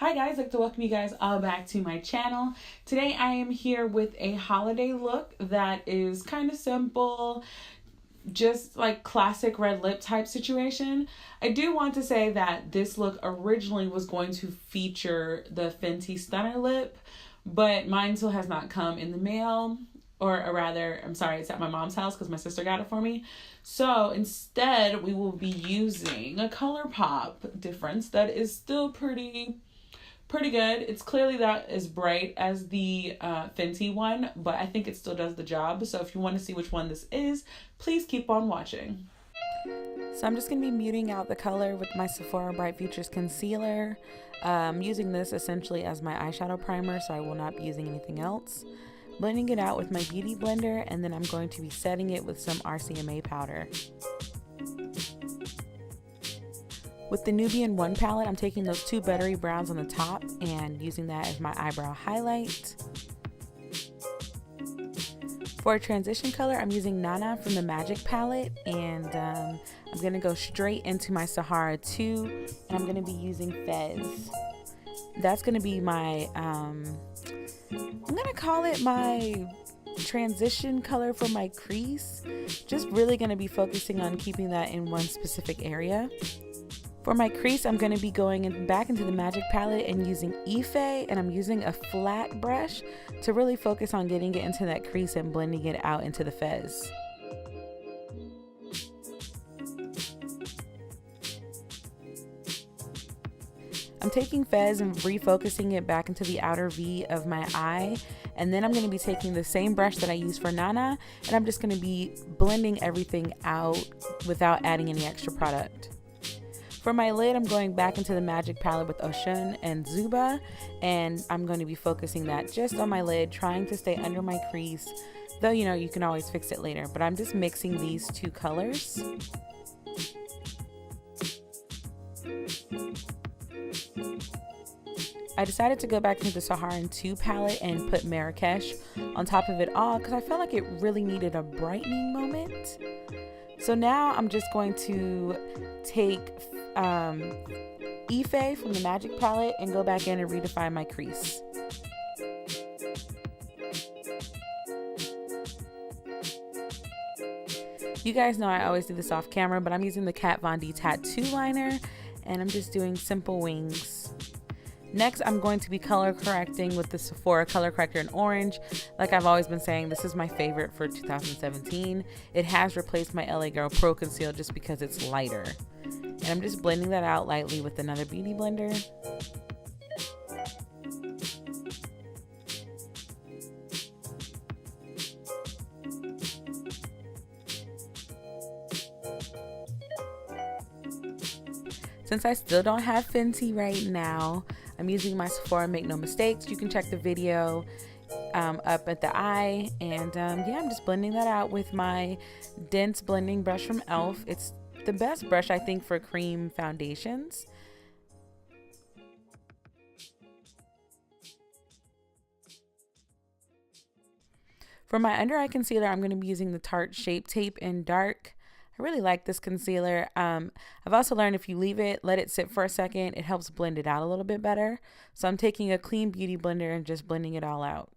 Hi guys, I'd like to welcome you guys all back to my channel. Today I am here with a holiday look that is kind of simple, just like classic red lip type situation. I do want to say that this look originally was going to feature the Fenty Stunner lip, but mine still has not come in the mail, or rather, I'm sorry, it's at my mom's house because my sister got it for me. So instead, we will be using a ColourPop difference that is still pretty good. It's clearly not as bright as the Fenty one, but I think it still does the job. So if you want to see which one this is, please keep on watching. So I'm just going to be muting out the color with my Sephora Bright Futures concealer. Using this essentially as my eyeshadow primer, so I will not be using anything else. Blending it out with my beauty blender, and then I'm going to be setting it with some RCMA powder. With the Nubian 1 palette, I'm taking those two buttery browns on the top and using that as my eyebrow highlight. For a transition color, I'm using Nana from the Magic palette, and I'm going to go straight into my Sahara 2, and I'm going to be using Fez. That's going to be my, I'm going to call it my transition color for my crease. Just really going to be focusing on keeping that in one specific area. For my crease, I'm going to be going back into the Magic palette and using Ife, and I'm using a flat brush to really focus on getting it into that crease and blending it out into the Fez. I'm taking Fez and refocusing it back into the outer V of my eye, and then I'm going to be taking the same brush that I used for Nana, and I'm just going to be blending everything out without adding any extra product. For my lid, I'm going back into the Magic palette with Oshun and Zuba, and I'm going to be focusing that just on my lid, trying to stay under my crease, though you know you can always fix it later, but I'm just mixing these two colors. I decided to go back into the Saharan 2 palette and put Marrakesh on top of it all because I felt like it really needed a brightening moment. So now I'm just going to take Ife from the Magic palette and go back in and redefine my crease. You guys know I always do this off camera, but I'm using the Kat Von D Tattoo Liner, and I'm just doing simple wings. Next, I'm going to be color correcting with the Sephora color corrector in orange. Like I've always been saying, this is my favorite for 2017. It has replaced my LA Girl Pro Conceal just because it's lighter. And I'm just blending that out lightly with another beauty blender. Since I still don't have Fenty right now, I'm using my Sephora Make No Mistakes. You can check the video up at the eye. And yeah, I'm just blending that out with my dense blending brush from e.l.f. It's the best brush, I think, for cream foundations. For my under eye concealer, I'm going to be using the Tarte Shape Tape in Dark. I really like this concealer. I've also learned if you leave it, let it sit for a second, it helps blend it out a little bit better. So I'm taking a clean beauty blender and just blending it all out.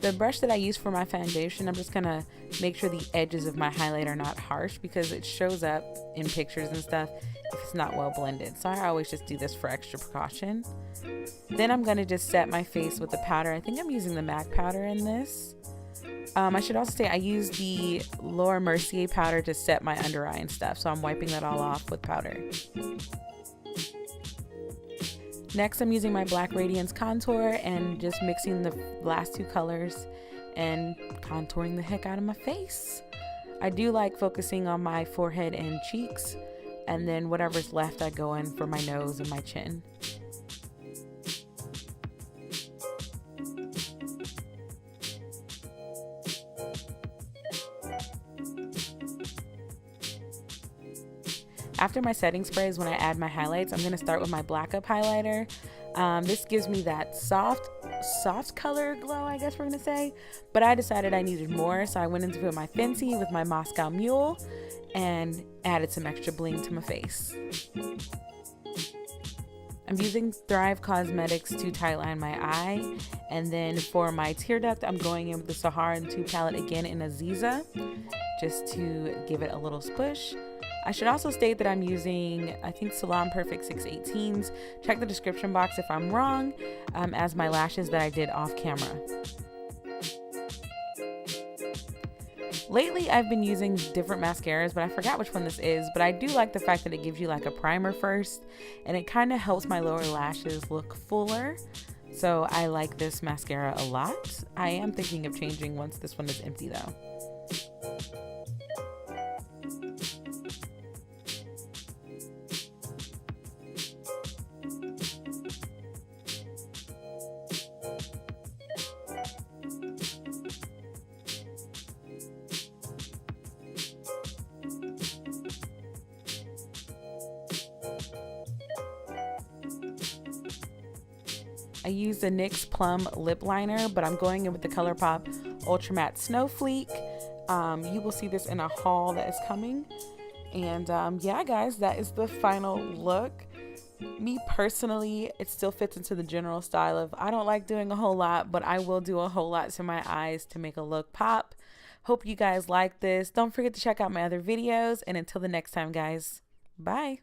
The brush that I use for my foundation, I'm just going to make sure the edges of my highlight are not harsh because it shows up in pictures and stuff if it's not well blended. So I always just do this for extra precaution. Then I'm going to just set my face with the powder. I think I'm using the MAC powder in this. I should also say I use the Laura Mercier powder to set my under eye and stuff. So I'm wiping that all off with powder. Next, I'm using my Black Radiance contour and just mixing the last two colors and contouring the heck out of my face. I do like focusing on my forehead and cheeks, and then whatever's left I go in for my nose and my chin. after my setting spray is when I add my highlights. I'm going to start with my Black Up highlighter. This gives me that soft color glow, I guess we're going to say. But I decided I needed more, so I went into my Fenty with my Moscow Mule and added some extra bling to my face. I'm using Thrive Cosmetics to tightline my eye. And then for my tear duct, I'm going in with the Sahara 2 palette again in Aziza, just to give it a little spush. I should also state that I'm using, I think, Salon Perfect 618s. Check the description box if I'm wrong, as my lashes that I did off camera. Lately, I've been using different mascaras, but I forgot which one this is. But I do like the fact that it gives you like a primer first, and it kind of helps my lower lashes look fuller. So I like this mascara a lot. I am thinking of changing once this one is empty though. I used the NYX Plum lip liner, but I'm going in with the ColourPop Ultra Matte Snowflake. You will see this in a haul that is coming. And yeah, guys, that is the final look. Me personally, it still fits into the general style of I don't like doing a whole lot, but I will do a whole lot to my eyes to make a look pop. Hope you guys like this. Don't forget to check out my other videos. And until the next time, guys, bye.